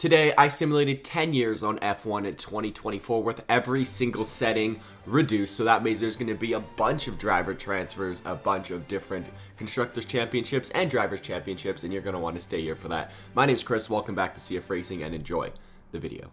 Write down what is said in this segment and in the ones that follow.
Today, I simulated 10 years on F1 in 2024 with every single setting reduced, so that means there's going to be a bunch of driver transfers, a bunch of different Constructors Championships and Drivers Championships, and you're going to want to stay here for that. My name's Chris, welcome back to CFRacing, and enjoy the video.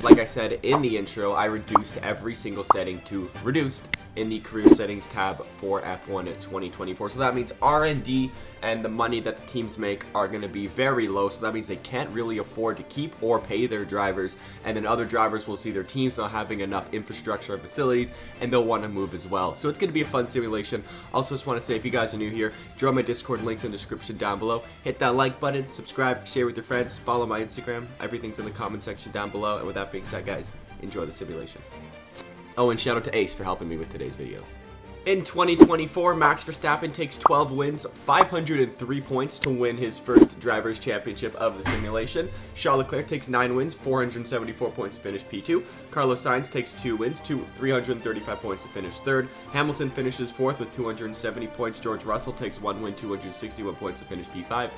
Like I said in the intro, I reduced every single setting to reduced in the career settings tab for F1 in 2024. So that means R&D and the money that the teams make are going to be very low. So that means they can't really afford to keep or pay their drivers. And then other drivers will see their teams not having enough infrastructure or facilities, and they'll want to move as well. So it's going to be a fun simulation. Also, just want to say, if you guys are new here, join my Discord, links in the description down below. Hit that like button, subscribe, share with your friends, follow my Instagram. Everything's in the comment section down below. And with that being said, guys, enjoy the simulation. Oh, and shout out to Ace for helping me with today's video. In 2024, Max Verstappen takes 12 wins, 503 points to win his first Drivers' Championship of the simulation. Charles Leclerc takes 9 wins, 474 points to finish P2. Carlos Sainz takes 2 wins, 335 points to finish 3rd. Hamilton finishes 4th with 270 points. George Russell takes 1 win, 261 points to finish P5.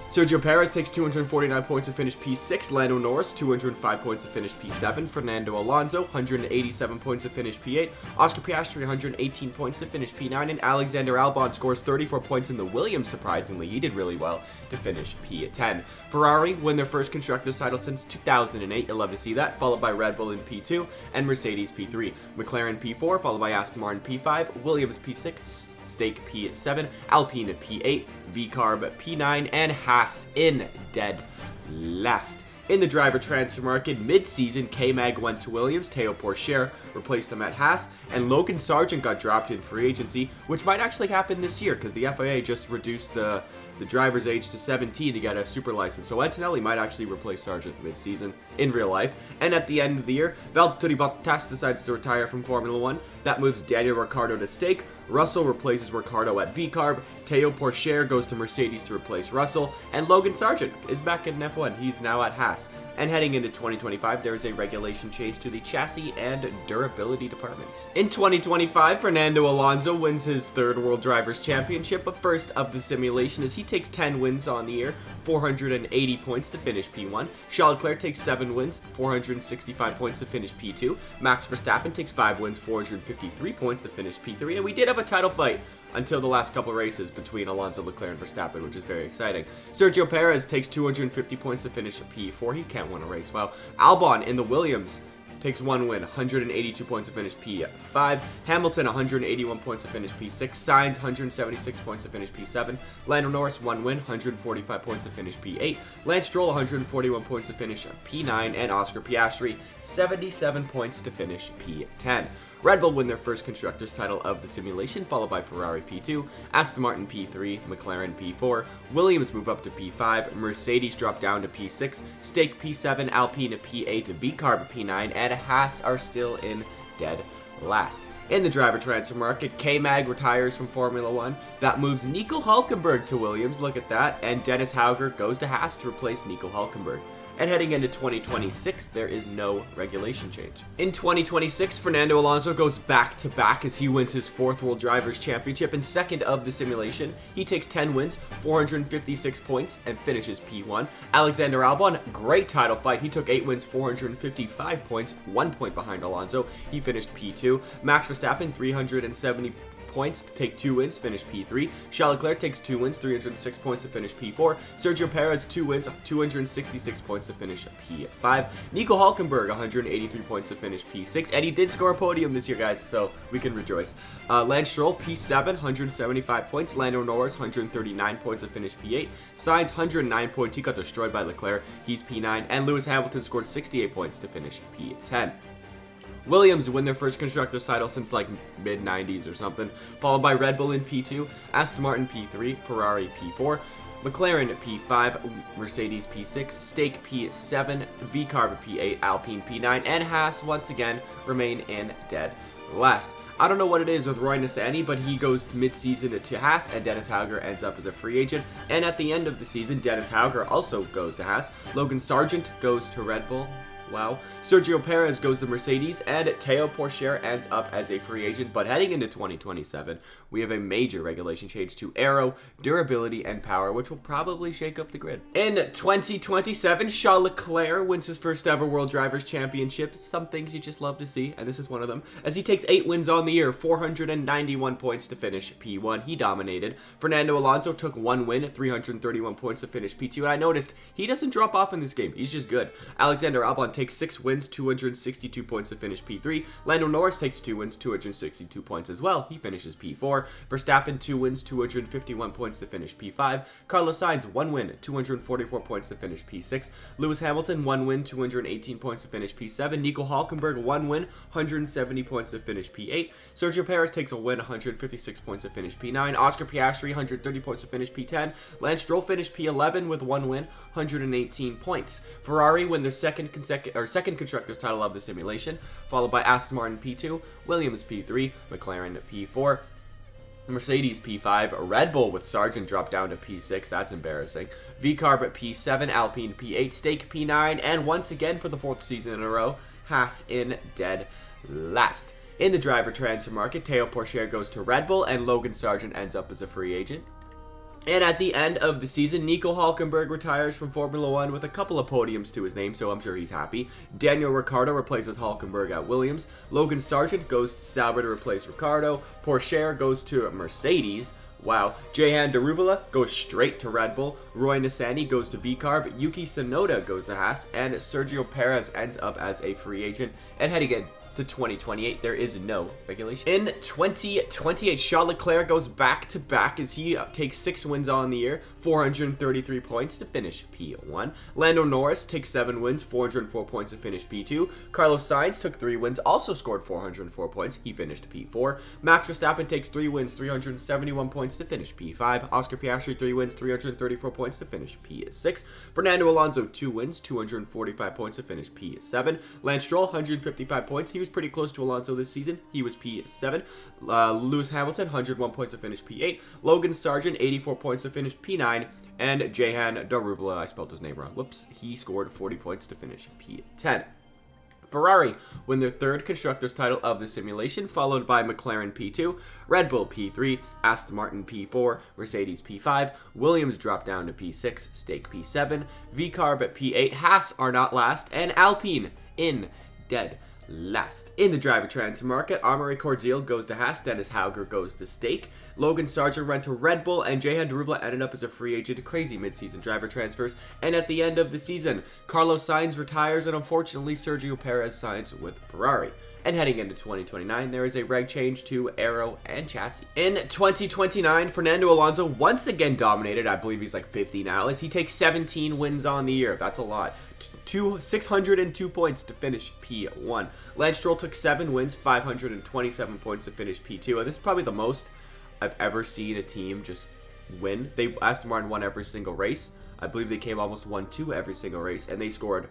Sergio Perez takes 249 points to finish P6, Lando Norris 205 points to finish P7, Fernando Alonso 187 points to finish P8, Oscar Piastri 118 points to finish P9, and Alexander Albon scores 34 points in the Williams. Surprisingly, he did really well to finish P10. Ferrari win their first Constructors title since 2008, you'll love to see that, followed by Red Bull in P2 and Mercedes P3, McLaren P4, followed by Aston Martin P5, Williams P6, Stake P7, Alpine P8, VCarb P9, and Haas in dead last. In the driver transfer market, mid-season, K-Mag went to Williams, Théo Pourchaire replaced him at Haas, and Logan Sargent got dropped in free agency, which might actually happen this year because the FIA just reduced the driver's age to 17 to get a super license. So Antonelli might actually replace Sargent mid-season in real life. And at the end of the year, Valtteri Bottas decides to retire from Formula 1. That moves Daniel Ricciardo to Stake. Russell replaces Ricciardo at VCarb. Théo Pourchaire goes to Mercedes to replace Russell. And Logan Sargent is back in F1. He's now at Haas. And heading into 2025, there is a regulation change to the chassis and durability departments. In 2025, Fernando Alonso wins his 3rd World Drivers' Championship, but first of the simulation as he takes 10 wins on the year, 480 points to finish P1. Charles Leclerc takes 7 wins, 465 points to finish P2. Max Verstappen takes 5 wins, 453 points to finish P3. And we did have a title fight until the last couple races between Alonso, Leclerc, and Verstappen, which is very exciting. Sergio Perez takes 250 points to finish P4. He can't win a race well. Albon in the Williams takes 1 win, 182 points to finish P5. Hamilton, 181 points to finish P6. Sainz, 176 points to finish P7. Lando Norris, 1 win, 145 points to finish P8. Lance Stroll, 141 points to finish P9. And Oscar Piastri, 77 points to finish P10. Red Bull win their first Constructors title of the simulation, followed by Ferrari P2, Aston Martin P3, McLaren P4, Williams move up to P5, Mercedes drop down to P6, Stake P7, Alpine P8, VCarb P9, and Haas are still in dead last. In the driver transfer market, K-Mag retires from Formula 1. That moves Nico Hülkenberg to Williams, look at that, and Dennis Hauger goes to Haas to replace Nico Hülkenberg. And heading into 2026, there is no regulation change. In 2026, Fernando Alonso goes back-to-back as he wins his 4th World Drivers' Championship and 2nd of the simulation. He takes 10 wins, 456 points, and finishes P1. Alexander Albon, great title fight. He took 8 wins, 455 points, 1 point behind Alonso. He finished P2. Max Verstappen, 370 points to take 2 wins, finish P3. Charles Leclerc takes 2 wins, 306 points to finish P4. Sergio Perez, 2 wins, 266 points to finish P5. Nico Hülkenberg, 183 points to finish P6. And he did score a podium this year, guys, so we can rejoice. Lance Stroll, P7, 175 points. Lando Norris, 139 points to finish P8. Sainz, 109 points. He got destroyed by Leclerc. He's P9. And Lewis Hamilton scored 68 points to finish P10. Williams win their first Constructors title since like mid-90s or something, followed by Red Bull in P2, Aston Martin P3, Ferrari P4, McLaren P5, Mercedes P6, Stake P7, VCarb P8, Alpine P9, and Haas once again remain in dead last. I don't know what it is with Roy Nissany, but he goes to mid-season to Haas, and Dennis Hauger ends up as a free agent. And at the end of the season, Dennis Hauger also goes to Haas. Logan Sargent goes to Red Bull. Wow. Sergio Perez goes to Mercedes, and Théo Pourchaire ends up as a free agent. But heading into 2027, we have a major regulation change to aero, durability, and power, which will probably shake up the grid. In 2027, Charles Leclerc wins his first ever World Drivers' Championship. Some things you just love to see, and this is one of them, as he takes 8 wins on the year, 491 points to finish P1. He dominated. Fernando Alonso took 1 win, 331 points to finish P2, and I noticed he doesn't drop off in this game. He's just good. Alexander Albon takes 6 wins, 262 points to finish P3. Lando Norris takes 2 wins, 262 points as well. He finishes P4. Verstappen 2 wins, 251 points to finish P5. Carlos Sainz 1 win, 244 points to finish P6. Lewis Hamilton 1 win, 218 points to finish P7. Nico Hülkenberg 1 win, 170 points to finish P8. Sergio Perez takes a win, 156 points to finish P9. Oscar Piastri 130 points to finish P10. Lance Stroll finished P11 with 1 win, 118 points. Ferrari win their second constructors title of the simulation, followed by Aston Martin P2, Williams P3, McLaren P4, Mercedes P5, Red Bull with Sargent dropped down to P6, that's embarrassing, VCarb at P7, Alpine P8, Stake P9, and once again for the 4th season in a row, Haas in dead last. In the driver transfer market, Théo Pourchaire goes to Red Bull, and Logan Sargent ends up as a free agent. And at the end of the season, Nico Hülkenberg retires from Formula 1 with a couple of podiums to his name, so I'm sure he's happy. Daniel Ricciardo replaces Hülkenberg at Williams. Logan Sargent goes to Sauber to replace Ricciardo. Pourchaire goes to Mercedes. Wow. Jehan Daruvala goes straight to Red Bull. Roy Nissany goes to VCarb. Yuki Tsunoda goes to Haas. And Sergio Perez ends up as a free agent. And heading in to 2028, there is no regulation. In 2028, Charles Leclerc goes back-to-back as he takes 6 wins on the year, 433 points to finish P1. Lando Norris takes 7 wins, 404 points to finish P2. Carlos Sainz took 3 wins, also scored 404 points. He finished P4. Max Verstappen takes 3 wins, 371 points to finish P5. Oscar Piastri 3 wins, 334 points to finish P6. Fernando Alonso 2 wins, 245 points to finish P7. Lance Stroll 155 points. He was pretty close to Alonso this season. He was P7. Lewis Hamilton 101 points to finish P8. Logan Sargent 84 points to finish P9. And Jehan Daruvala, I spelled his name wrong. Whoops. He scored 40 points to finish P10. Ferrari win their 3rd constructors title of the simulation, followed by McLaren P2, Red Bull P3, Aston Martin P4, Mercedes P5, Williams drop down to P6, Stake P7, VCarb at P8, Haas are not last, and Alpine in dead last. In the driver transfer market, Amaury Cordial goes to Haas, Dennis Hauger goes to Stake, Logan Sargent went to Red Bull, and Jehan Daruvala ended up as a free agent. Crazy mid-season driver transfers. And at the end of the season, Carlos Sainz retires, and unfortunately Sergio Perez signs with Ferrari. And heading into 2029, there is a reg change to aero and chassis. In 2029, Fernando Alonso once again dominated. I believe he's like 50 now, as he takes 17 wins on the year. That's a lot. 602 points to finish P1. Lance Stroll took 7 wins, 527 points to finish P2. And this is probably the most I've ever seen a team just win. Aston Martin won every single race. I believe they came almost 1-2 every single race, and they scored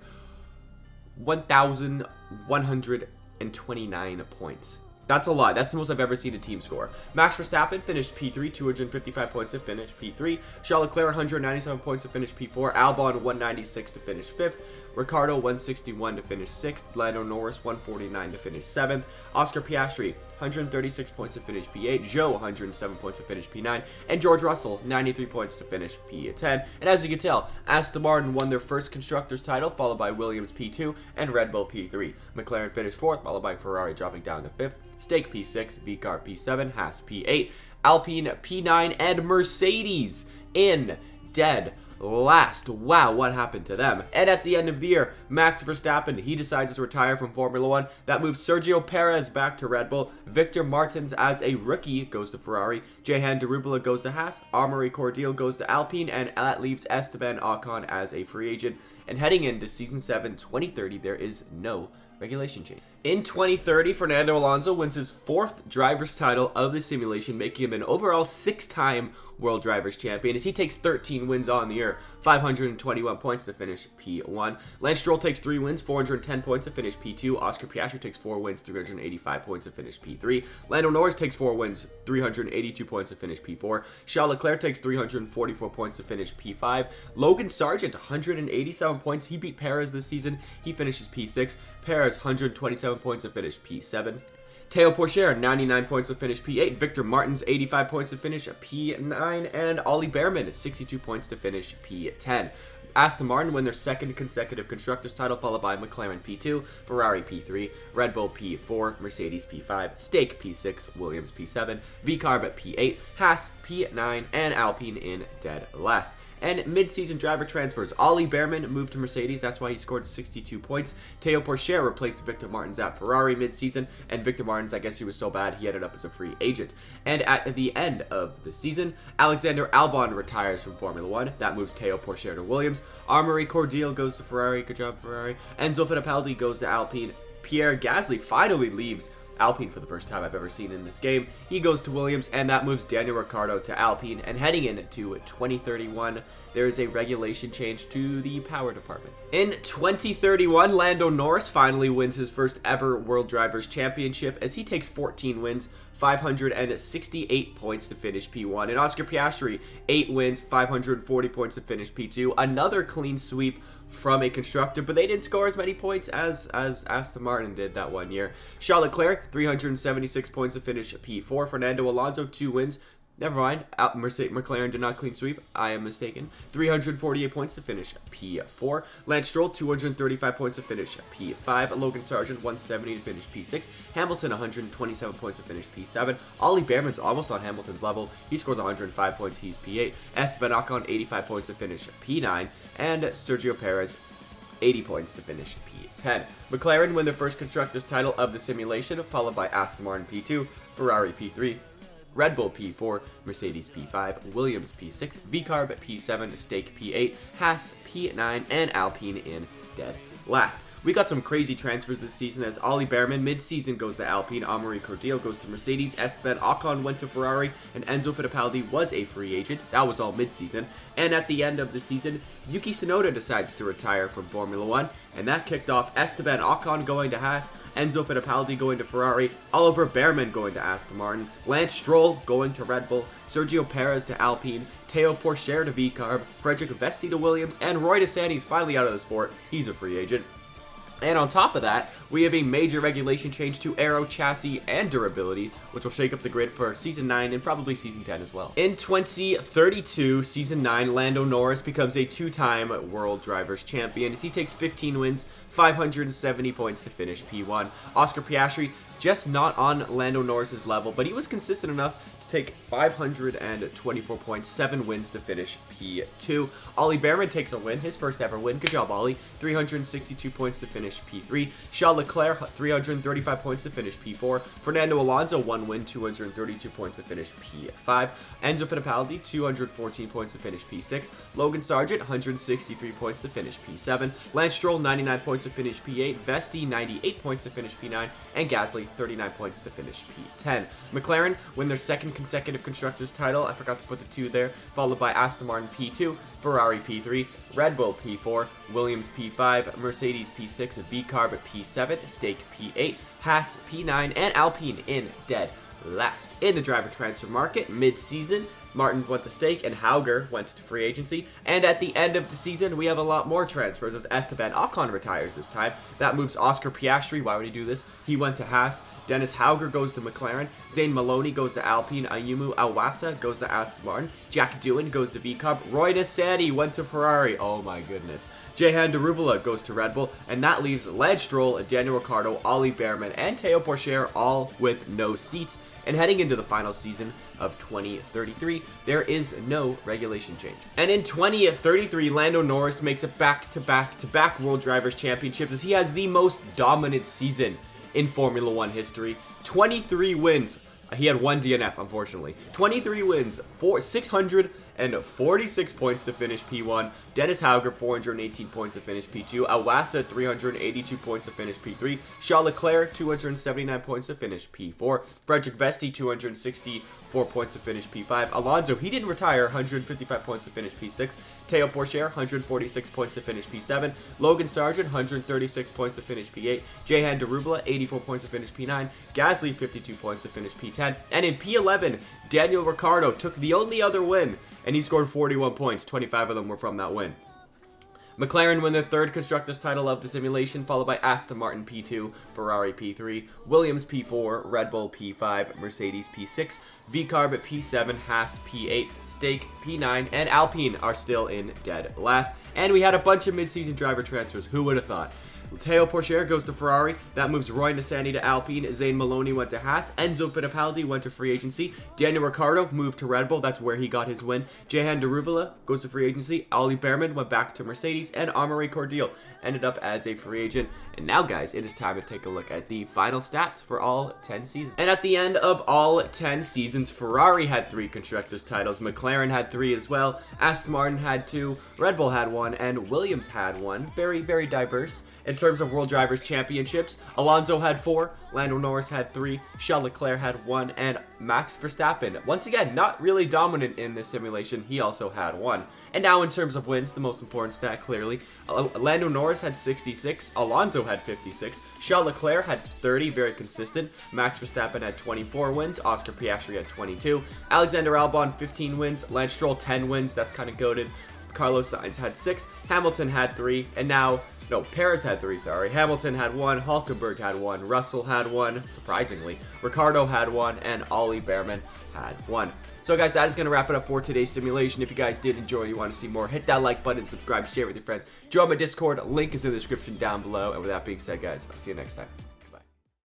1,129 points. That's a lot. That's the most I've ever seen a team score. Max Verstappen finished P3, 255 points to finish P3. Charles Leclerc, 197 points to finish P4. Albon, 196 to finish 5th. Ricciardo, 161 to finish 6th. Lando Norris, 149 to finish 7th. Oscar Piastri, 136 points to finish P8. Zhou, 107 points to finish P9. And George Russell, 93 points to finish P10. And as you can tell, Aston Martin won their 1st constructors title, followed by Williams P2 and Red Bull P3. McLaren finished 4th, followed by Ferrari dropping down to 5th. Stake P6, VCarb P7, Haas P8, Alpine P9, and Mercedes in dead last. Wow, what happened to them? And at the end of the year, Max Verstappen, he decides to retire from Formula 1. That moves Sergio Perez back to Red Bull. Victor Martins, as a rookie, goes to Ferrari. Jehan Daruvala goes to Haas. Amaury Cordial goes to Alpine. And that leaves Esteban Ocon as a free agent. And heading into Season 7, 2030, there is no regulation change. In 2030, Fernando Alonso wins his 4th driver's title of the simulation, making him an overall 6-time World Drivers' Champion, as he takes 13 wins on the year, 521 points to finish P1. Lance Stroll takes 3 wins, 410 points to finish P2. Oscar Piastri takes 4 wins, 385 points to finish P3. Lando Norris takes 4 wins, 382 points to finish P4. Charles Leclerc takes 344 points to finish P5. Logan Sargent, 187 points. He beat Perez this season. He finishes P6. Perez, 127 points to finish P7. Théo Pourchaire, 99 points to finish P8. Victor Martins, 85 points to finish P9. And Ollie Behrman, 62 points to finish P10. Aston Martin win their 2nd consecutive Constructors title, followed by McLaren P2, Ferrari P3, Red Bull P4, Mercedes P5, Stake P6, Williams P7, VCarb at P8, Haas P9, and Alpine in dead last. And mid-season driver transfers. Ollie Behrman moved to Mercedes. That's why he scored 62 points. Théo Pourchaire replaced Victor Martins at Ferrari mid-season. And Victor Martins, I guess he was so bad, he ended up as a free agent. And at the end of the season, Alexander Albon retires from Formula 1. That moves Théo Pourchaire to Williams. Amaury Cordial goes to Ferrari. Good job, Ferrari. Enzo Fittipaldi goes to Alpine. Pierre Gasly finally leaves Alpine for the first time I've ever seen in this game. He goes to Williams, and that moves Daniel Ricciardo to Alpine. And heading into 2031, there is a regulation change to the power department. In 2031, Lando Norris finally wins his first ever World Drivers' Championship, as he takes 14 wins, 568 points to finish P1. And Oscar Piastri, 8 wins, 540 points to finish P2. Another clean sweep from a constructor, but they didn't score as many points as Aston Martin did that one year. Charles Leclerc, 376 points to finish P4. Fernando Alonso, 2 wins. Never mind, McLaren did not clean sweep. I am mistaken. 348 points to finish P4. Lance Stroll, 235 points to finish P5. Logan Sargent, 170 to finish P6. Hamilton, 127 points to finish P7. Ollie Behrman's almost on Hamilton's level. He scores 105 points. He's P8. Esteban Ocon, 85 points to finish P9. And Sergio Perez, 80 points to finish P10. McLaren win their first Constructors title of the simulation, followed by Aston Martin P2, Ferrari P3, Red Bull P4, Mercedes P5, Williams P6, VCarb P7, Stake P8, Haas P9, and Alpine in dead last. We got some crazy transfers this season, as Ollie Behrman mid-season goes to Alpine, Amaury Cordial goes to Mercedes, Esteban Ocon went to Ferrari, and Enzo Fittipaldi was a free agent. That was all mid-season. And at the end of the season, Yuki Tsunoda decides to retire from Formula 1, and that kicked off Esteban Ocon going to Haas, Enzo Fittipaldi going to Ferrari, Oliver Behrman going to Aston Martin, Lance Stroll going to Red Bull, Sergio Perez to Alpine, Théo Pourchaire to VCarb, Frederick Vesti to Williams, and Roy DeSantis finally out of the sport. He's a free agent. And on top of that, we have a major regulation change to aero, chassis, and durability, which will shake up the grid for Season 9 and probably Season 10 as well. In 2032, Season 9, Lando Norris becomes a 2-time World Drivers' Champion, as he takes 15 wins, 570 points to finish P1. Oscar Piastri, just not on Lando Norris's level, but he was consistent enough to take 524 points, 7 wins to finish P2. Ollie Behrman takes a win, his first ever win. Good job, Ollie. 362 points to finish P3. Charles Leclerc, 335 points to finish P4. Fernando Alonso, 1 win, 232 points to finish P5. Enzo Fittipaldi, 214 points to finish P6. Logan Sargent, 163 points to finish P7. Lance Stroll, 99 points to finish P8. Vesti, 98 points to finish P9. And Gasly, 39 points to finish P10. McLaren win their 2nd consecutive Constructors title. I forgot to put the 2 there. Followed by Aston Martin P2, Ferrari P3, Red Bull P4, Williams P5, Mercedes P6, VCarb P7, Stake P8, Haas P9, and Alpine in dead last. In the driver transfer market, mid-season, Martin went to Stake and Hauger went to free agency. And at the end of the season, we have a lot more transfers, as Esteban Ocon retires this time. That moves Oscar Piastri. Why would he do this? He went to Haas. Dennis Hauger goes to McLaren. Zane Maloney goes to Alpine. Ayumu Awasa goes to Aston Martin. Jack Doohan goes to VCarb. Roy DeSantis went to Ferrari. Oh my goodness. Jehan Daruvala goes to Red Bull. And that leaves Lance Stroll, Daniel Ricciardo, Ollie Behrman, and Théo Pourchaire all with no seats. And heading into the final season of 2033, there is no regulation change. And in 2033, Lando Norris makes it back-to-back World Drivers' Championships, as he has the most dominant season in Formula 1 history. 23 wins, He had 1 DNF, unfortunately. 23 wins, 646 points to finish P1. Dennis Hauger, 418 points to finish P2. Awasa, 382 points to finish P3. Charles Leclerc, 279 points to finish P4. Frederick Vesti, 264 points to finish P5. Alonso, he didn't retire, 155 points to finish P6. Teo Pourchaire, 146 points to finish P7. Logan Sargent, 136 points to finish P8. Jehan Darubala, 84 points to finish P9. Gasly, 52 points to finish P10. And in P11, Daniel Ricciardo took the only other win, and he scored 41 points. 25 of them were from that win. McLaren win their 3rd Constructors title of the simulation, followed by Aston Martin P2, Ferrari P3, Williams P4, Red Bull P5, Mercedes P6, VCarb at P7, Haas P8, Stake P9, and Alpine are still in dead last. And we had a bunch of mid-season driver transfers. Who would have thought? Teo Pourchaire goes to Ferrari. That moves Roy Nissany to Alpine. Zane Maloney went to Haas. Enzo Fittipaldi went to free agency. Daniel Ricciardo moved to Red Bull. That's where he got his win. Jehan Darubala goes to free agency. Ollie Behrman went back to Mercedes. And Amaury Cordial ended up as a free agent. And now, guys, it is time to take a look at the final stats for all 10 seasons. And at the end of all 10 seasons, Ferrari had 3 Constructors titles. McLaren had 3 as well. Aston Martin had 2. Red Bull had 1. And Williams had 1. Very, very diverse. In terms of World Drivers' Championships, Alonso had 4, Lando Norris had 3, Charles Leclerc had 1, and Max Verstappen, once again, not really dominant in this simulation, he also had 1. And now in terms of wins, the most important stat, clearly, Lando Norris had 66, Alonso had 56, Charles Leclerc had 30, very consistent, Max Verstappen had 24 wins, Oscar Piastri had 22, Alexander Albon 15 wins, Lance Stroll 10 wins, that's kind of goated, Carlos Sainz had 6, Hamilton had 3, and now, no, Perez had 3, sorry. Hamilton had 1, Hulkenberg had 1, Russell had 1, surprisingly. Ricciardo had 1, and Ollie Behrman had 1. So guys, that is going to wrap it up for today's simulation. If you guys did enjoy and you want to see more, hit that like button, subscribe, share with your friends. Join my Discord, link is in the description down below. And with that being said, guys, I'll see you next time.